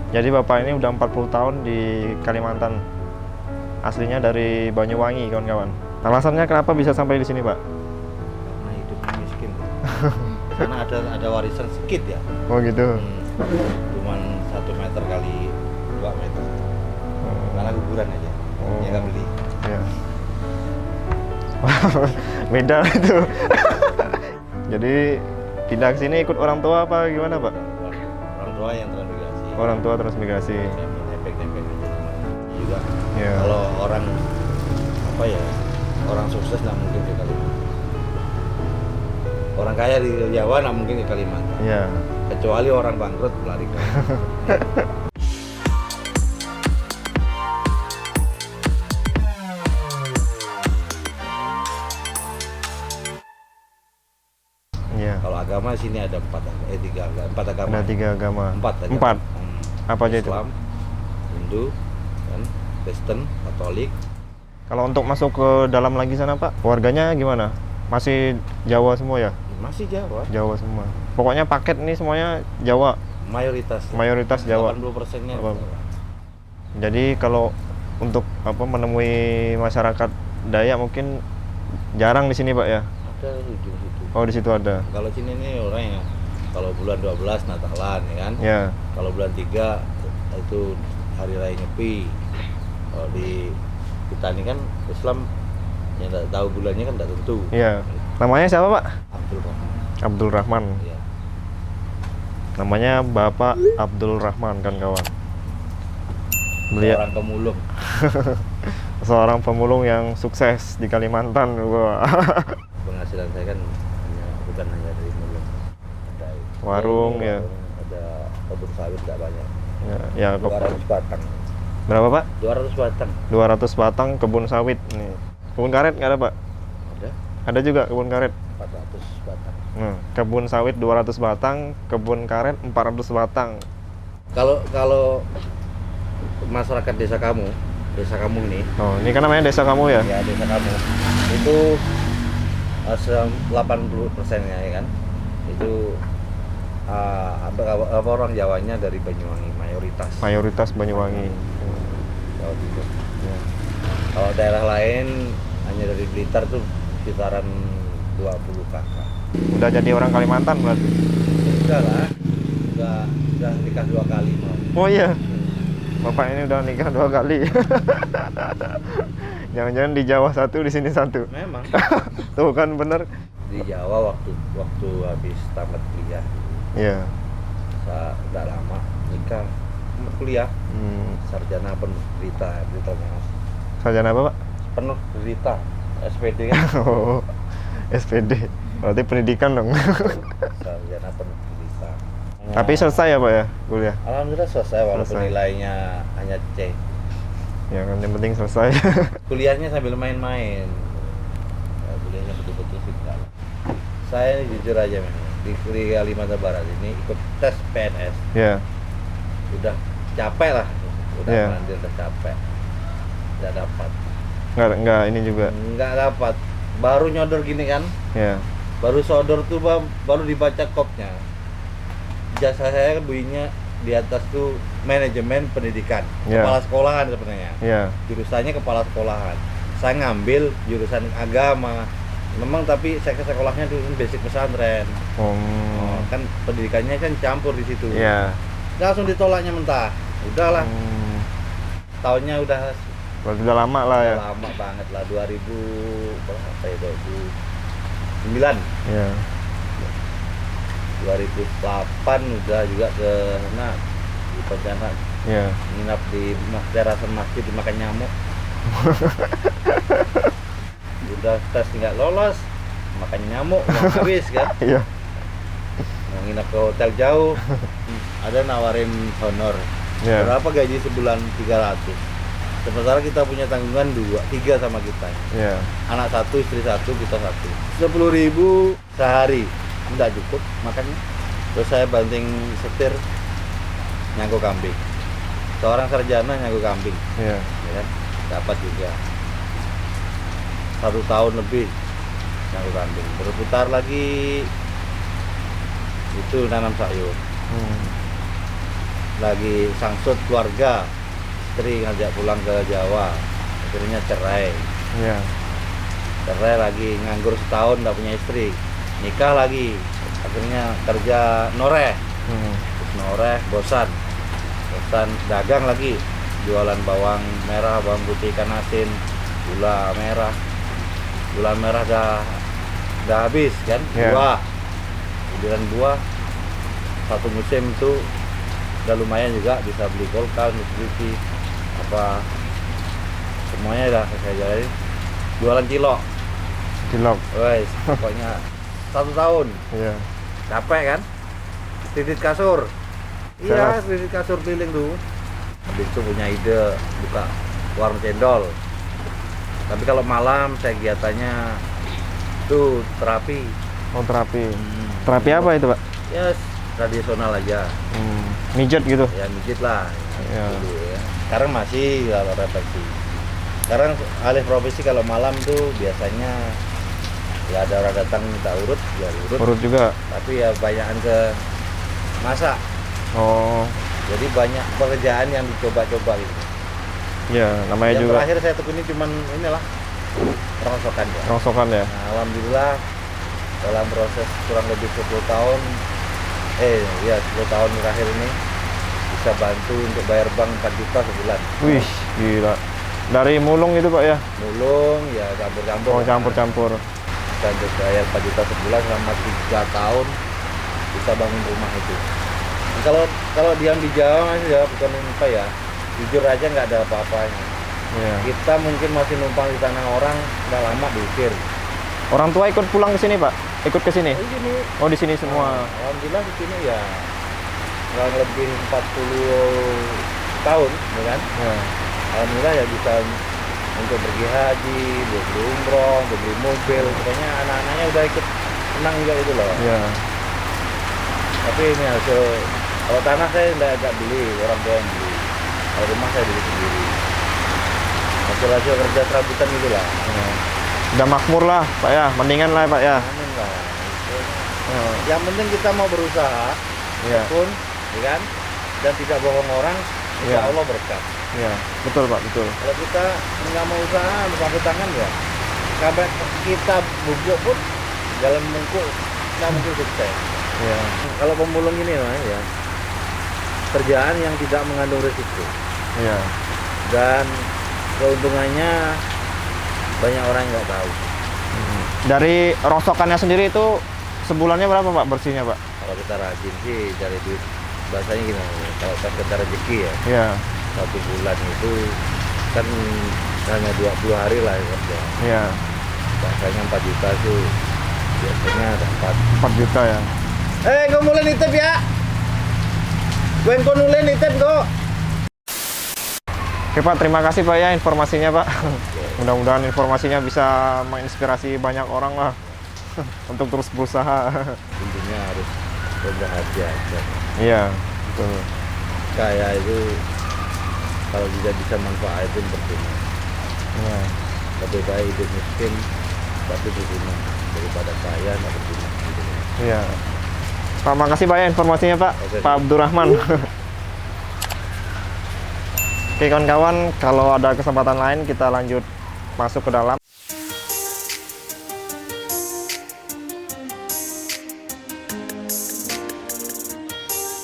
Jadi Bapak ini udah 40 tahun di Kalimantan. Aslinya dari Banyuwangi, kawan-kawan. Alasannya kenapa bisa sampai di sini, Pak? Karena hidupnya miskin. Karena ada warisan sedikit ya. Oh gitu. Cuman 1 meter kali 2 meter. Karena kuburan aja. Oh. Ya nggak beli. Ya. Beda itu. Jadi pindah ke sini ikut orang tua apa gimana, Pak? Orang tua yang transmigrasi. Orang tua transmigrasi. Nepek-nepek aja juga. Ya. Kalau orang apa ya, orang sukses nggak mungkin ke Kalimantan. Orang kaya di Jawa nggak mungkin ke Kalimantan. Ya. Kecuali orang bangkrut lari ke. Ya. Kalau agama sini ada 4 agama. Ada 3 agama. 4 agama. 4. Apa aja itu? Islam, Hindu, kan, Kristen, Katolik. Kalau untuk masuk ke dalam lagi sana, Pak, warganya gimana? Masih Jawa semua ya? Masih Jawa. Jawa semua. Pokoknya paket nih semuanya Jawa. Mayoritas. Mayoritas Jawa. 80%-nya. Jadi kalau untuk menemui masyarakat Dayak mungkin jarang di sini, Pak ya? Ada ujung situ. Oh, di situ ada. Kalau sini nih orang yang kalau bulan 12 Natalan ya kan. Ya. Kalau bulan 3 itu hari raya Nyepi. Kalau di kita ini kan Islam yang tidak tahu bulannya kan tidak tentu. Iya. Namanya siapa, Pak? Abdul Rahman. Abdul Rahman. Ya. Namanya Bapak Abdul Rahman, kan kawan. Beliau Orang pemulung. seorang pemulung yang sukses di Kalimantan. Wah. Penghasilan saya kan bukan hanya dari mulung. Ada Warung, ya. Ada kebun sawit nggak banyak. Ya, 200 batang. berapa, Pak? 200 batang. 200 batang kebun sawit nih. Kebun karet nggak ada, Pak? Ada Ada juga kebun karet. 400 batang. Kebun sawit 200 batang, kebun karet 400 batang. Kalau masyarakat desa kamu ini, Oh, ini kan namanya desa kamu ya? ya desa kamu itu 80%-nya ya kan, itu apa orang Jawanya dari Banyuwangi mayoritas. Mayoritas Banyuwangi. Kalau gitu. Ya. Kalau daerah lain hanya dari Blitar tuh sekitaran 20 kakak. Udah jadi orang Kalimantan berarti? Udah lah, udah nikah 2 kali mau. Oh iya, Bapak ini udah nikah 2 kali. Jangan-jangan di Jawa 1, di sini 1. Memang Tuh kan bener. di Jawa waktu habis tamat kuliah, Iya. udah lama nikah, tamat kuliah, sarjana penuh derita, Sarjana apa, Pak? penuh derita, SPD kan. Oh, SPD. Berarti pendidikan dong. Sarjana penuh derita. Tapi selesai ya, Pak ya, kuliah? Alhamdulillah selesai walaupun Selesai. nilainya hanya C. Ya kan, yang penting selesai. Kuliahnya sambil main-main. Ya, kuliahnya betul-betul sih enggak lah. Saya ini jujur aja memang di Kalimantan Barat ini ikut tes PNS. Ya. Udah capek lah, udah Iya. mandiri, udah capek, nggak dapat, Nggak ini juga. nggak dapat, baru nyodor gini kan, Ya. baru sodor tuh baru dibaca kopnya, jasa saya kan bunyinya di atas tuh manajemen pendidikan, Iya. kepala sekolahan sebenarnya, Ya. jurusannya kepala sekolahan, saya ngambil jurusan agama, memang tapi saya ke sekolahnya jurusan basic pesantren, Oh. kan pendidikannya kan campur di situ, Ya. langsung ditolaknya mentah, udahlah. Tahunnya udah Berarti udah lama lah ya. lama banget lah, 2000 berapa ya, 2009, Ya. 2008 udah juga ke sana di Pontianak, Ya. nginap di terasan masjid dimakan nyamuk. Udah tes nggak lolos, makan nyamuk uang habis kan, Iya. mau nginap ke hotel jauh, ada nawarin honor. Ya. Berapa gaji sebulan? 300. Sementara kita punya tanggungan 3 sama kita. Ya. Anak 1, istri 1, kita 1. 10.000 sehari. Enggak cukup makannya. Terus saya banting setir nyangkut kambing. Seorang sarjana nyangkut kambing, Ya. ya kan? Dapat juga. 1 tahun lebih nyangkut kambing. Berputar lagi itu nanam sayur. lagi sangsut keluarga, istri ngajak pulang ke Jawa, akhirnya cerai. Iya. Cerai lagi, nganggur setahun nggak punya istri, nikah lagi, akhirnya kerja noreh. Terus noreh, bosan dagang lagi, jualan bawang merah, bawang putih, ikan asin, gula merah udah habis kan. Iya. Buah, kemudian buah satu musim itu udah lumayan juga, bisa beli kulkas, Mitsubishi, apa semuanya udah saya jalani. Jualan cilok, wes pokoknya 1 tahun. Iya. Capek kan, titit kasur. Jelas. Iya, titit kasur keliling tuh. Habis itu punya ide buka warung cendol. Tapi kalau malam saya kegiatannya tuh terapi. Oh, terapi. Terapi apa itu, Pak? Ya tradisional aja. Mijet gitu. Ya mijit lah. Iya. Dulu ya. Sekarang masih kalau refleksi. Sekarang alih profesi kalau malam tuh biasanya ya ada orang datang minta urut, ya urut. Urut juga. Tapi ya banyakan ke masak. Oh, Jadi banyak pekerjaan yang dicoba-coba gitu. iya, namanya Yang juga terakhir saya tekuni cuman inilah rongsokan ya. rongsokan ya. Nah, alhamdulillah dalam proses kurang lebih 10 tahun 10 tahun terakhir ini bisa bantu untuk bayar bank 4 juta sebulan. Wih, gila. Dari mulung itu, Pak ya? Mulung ya campur-campur. Oh, campur-campur. Bisa untuk bayar 4 juta sebulan selama 3 tahun bisa bangun rumah itu. Nah, kalau diam di Jawa Mas ya bukan apa ya. Jujur aja nggak ada apa-apanya. Iya. Kita mungkin masih numpang di tanah orang, nggak lama diusir. Orang tua ikut pulang ke sini, Pak? Ikut ke sini? Di sini, Oh, di sini semua. alhamdulillah di sini ya kurang lebih 40 tahun, ya kan? Ya. Alhamdulillah ya bisa untuk pergi haji, buat beli umroh, buat beli mobil, pokoknya anak-anaknya udah ikut senang juga itu loh. Iya. Tapi ini hasil, kalau tanah saya nggak beli, orang tua yang beli. Kalau rumah saya beli sendiri. Hasil kerja serabutan gitu lah. Ya. Udah makmur lah, Pak ya. Mendingan lah, Pak ya. Amin lah. Ya. Yang penting kita mau berusaha, Iya. pun, ya kan? Dan tidak bohong orang, insya Iya. Allah berkat. Iya. Betul, Pak, betul. Kalau kita nggak mau usaha, berpangku tangan ya, sampai kita bubuk pun dalam mengkuk nggak mungkin sukses. Iya. Kalau pemulung ini lah ya, kerjaan yang tidak mengandung risiko Iya. dan keuntungannya banyak orang yang nggak tahu. Dari rongsokannya sendiri itu sebulannya berapa, Pak, bersihnya, Pak? Kalau kita rajin sih cari duit, bahasanya gini, kalau kita rezeki ya, Iya. 1 bulan itu kan hanya 20 hari lah ya kerja. Iya. Bahasanya 4 juta itu biasanya dapat. 4 juta ya. Kau mulai nitip ya? Gue mulai nitip kok. Oke, Pak, terima kasih, Pak ya informasinya, Pak. Mudah-mudahan informasinya bisa menginspirasi banyak orang lah untuk terus berusaha. Intinya harus berbahagia aja. Iya, betul. Kaya itu kalau tidak bisa manfaatin percuma. Iya. Lebih baik hidup miskin tapi berguna daripada kaya nggak berguna. Gitu. Iya. Pak, makasih Pak ya informasinya, Pak. Oke. Pak Abdurrahman. Oke, kawan-kawan, kalau ada kesempatan lain kita lanjut masuk ke dalam.